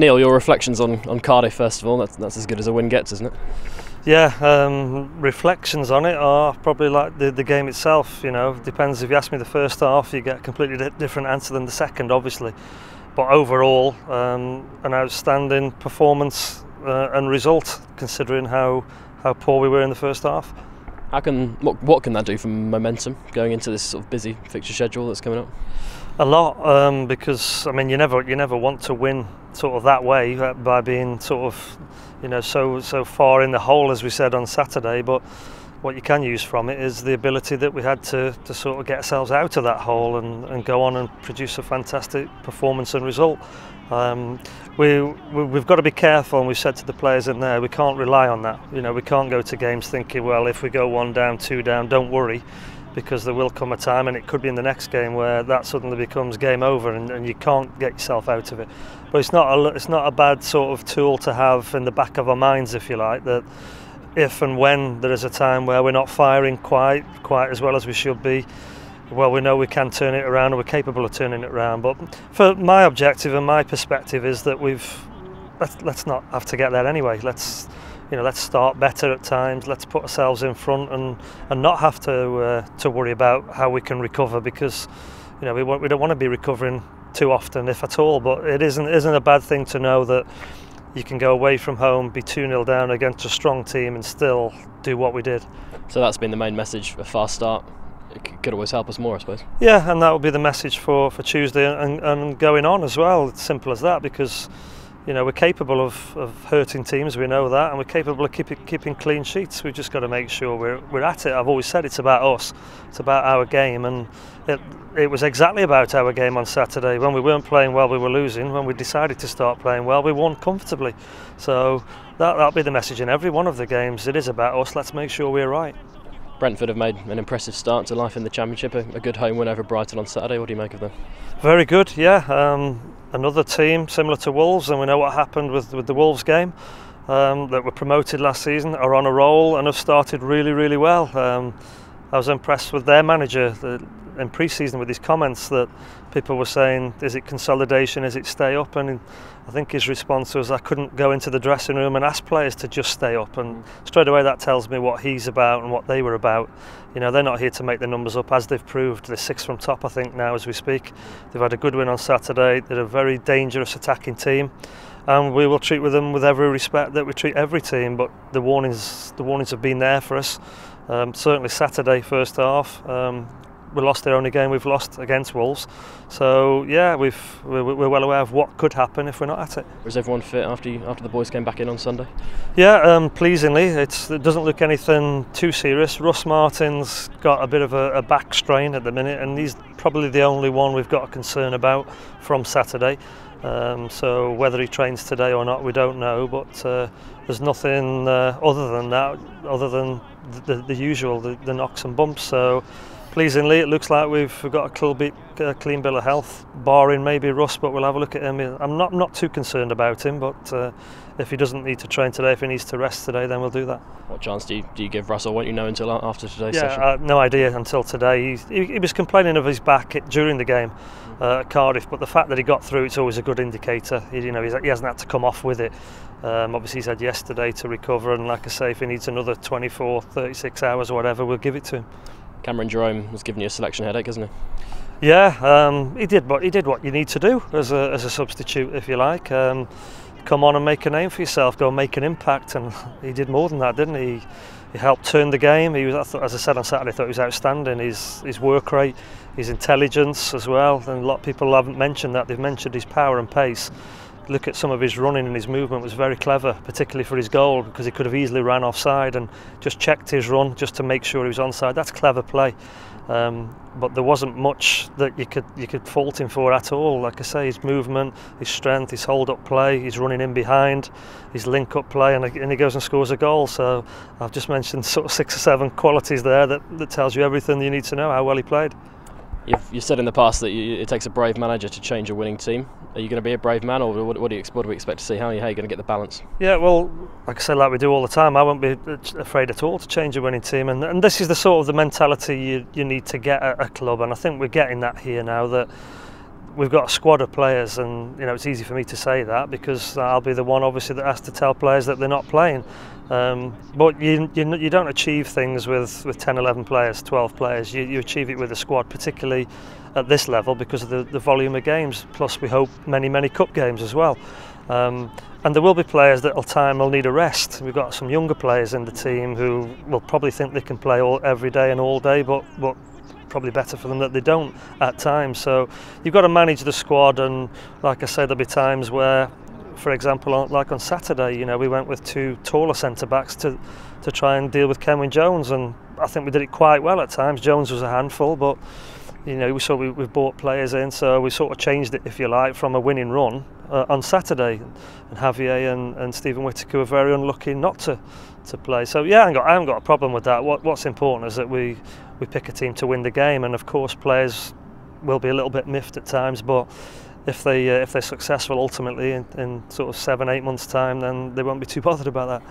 Neil, your reflections on Cardiff first of all. That's as good as a win gets, isn't it? Yeah, reflections on it are probably like the game itself. You know, depends. If you ask me the first half, you get a completely different answer than the second, obviously. But overall, an outstanding performance and result, considering how poor we were in the first half. What can that do for momentum going into this sort of busy fixture schedule that's coming up? A lot, because I mean you never want to win sort of that way by being sort of, you know, so far in the hole, as we said on Saturday. But what you can use from it is the ability that we had to sort of get ourselves out of that hole and go on and produce a fantastic performance and result. We've got to be careful, and we've said to the players in there, we can't rely on that. You know, we can't go to games thinking, well, if we go 1 down, 2 down, don't worry, because there will come a time, and it could be in the next game, where that suddenly becomes game over and you can't get yourself out of it. But it's not a bad sort of tool to have in the back of our minds, if you like, that if and when there is a time where we're not firing quite as well as we should be, well, we know we can turn it around, and we're capable of turning it around. But for my objective and my perspective is that let's not have to get there anyway. Let's start better at times. Let's put ourselves in front and not have to worry about how we can recover, because we don't want to be recovering too often, if at all. But it isn't a bad thing to know that you can go away from home, be 2-0 down against a strong team, and still do what we did. So that's been the main message: a fast start. It could always help us more, I suppose. Yeah, and that will be the message for Tuesday and going on as well. It's simple as that, because we're capable of hurting teams, we know that, and we're capable of keeping clean sheets. We've just got to make sure we're at it. I've always said it's about us, it's about our game, and it was exactly about our game on Saturday. When we weren't playing well, we were losing. When we decided to start playing well, we won comfortably. So that'll be the message in every one of the games. It is about us. Let's make sure we're right. Brentford have made an impressive start to life in the Championship, a good home win over Brighton on Saturday. What do you make of them? Very good, yeah. Another team similar to Wolves, and we know what happened with the Wolves game, that were promoted last season, are on a roll and have started really, really well. I was impressed with their manager in pre-season with his comments that people were saying, is it consolidation, is it stay up? And I think his response was, I couldn't go into the dressing room and ask players to just stay up. And straight away that tells me what he's about and what they were about. They're not here to make the numbers up, as they've proved. They're 6 from top, I think, now as we speak. They've had a good win on Saturday. They're a very dangerous attacking team, and we will treat them with every respect that we treat every team. But the warnings have been there for us. Certainly Saturday first half, we lost the only game we've lost against Wolves. So yeah, we're well aware of what could happen if we're not at it. Was everyone fit after the boys came back in on Sunday? Yeah, pleasingly. It doesn't look anything too serious. Russ Martin's got a bit of a back strain at the minute, and he's probably the only one we've got a concern about from Saturday. So whether he trains today or not, we don't know. But there's nothing other than that, other than the usual, the knocks and bumps. So pleasingly, it looks like we've got a clean bill of health, barring maybe Russ, but we'll have a look at him. I'm not too concerned about him, but if he doesn't need to train today, if he needs to rest today, then we'll do that. What chance do you give Russ, or won't you know until after today's session? Yeah, no idea until today. He was complaining of his back during the game at Cardiff, but the fact that he got through, it's always a good indicator. He hasn't had to come off with it. Obviously he's had yesterday to recover, and like I say, if he needs another 24, 36 hours or whatever, we'll give it to him. Cameron Jerome was giving you a selection headache, hasn't he? Yeah, he did what you need to do as a substitute, if you like. Come on and make a name for yourself, go and make an impact, and he did more than that, didn't he? He helped turn the game. As I said on Saturday, I thought he was outstanding. His work rate, his intelligence as well, and a lot of people haven't mentioned that. They've mentioned his power and pace. Look at some of his running, and his movement was very clever, particularly for his goal, because he could have easily ran offside and just checked his run just to make sure he was onside. That's clever play, but there wasn't much that you could fault him for at all. Like I say, his movement, his strength, his hold-up play, his running in behind, his link-up play, and he goes and scores a goal. So I've just mentioned sort of 6 or 7 qualities there that tells you everything you need to know how well he played. You've said in the past that it takes a brave manager to change a winning team. Are you going to be a brave man, or what do we expect to see? How are you going to get the balance? Yeah, well, like I said, like we do all the time, I won't be afraid at all to change a winning team, and this is the sort of the mentality you need to get at a club, and I think we're getting that here now, that we've got a squad of players, and it's easy for me to say that because I'll be the one obviously that has to tell players that they're not playing. But you don't achieve things with 10, 11 players, 12 players. You achieve it with a squad, particularly at this level because of the volume of games. Plus, we hope many cup games as well. And there will be players that will need a rest. We've got some younger players in the team who will probably think they can play every day and all day, but probably better for them that they don't at times. So you've got to manage the squad, and like I said, there'll be times where, for example, like on Saturday, we went with 2 taller centre backs to try and deal with Kenwyne Jones, and I think we did it quite well at times. Jones was a handful, but we've bought players in, so we sort of changed it, if you like, from a winning run on Saturday. And Javier and Stephen Whittaker were very unlucky not to play. So yeah, I haven't got a problem with that. What's important is that we pick a team to win the game, and of course players will be a little bit miffed at times, but if they're successful ultimately in sort of 7-8 months' time, then they won't be too bothered about that.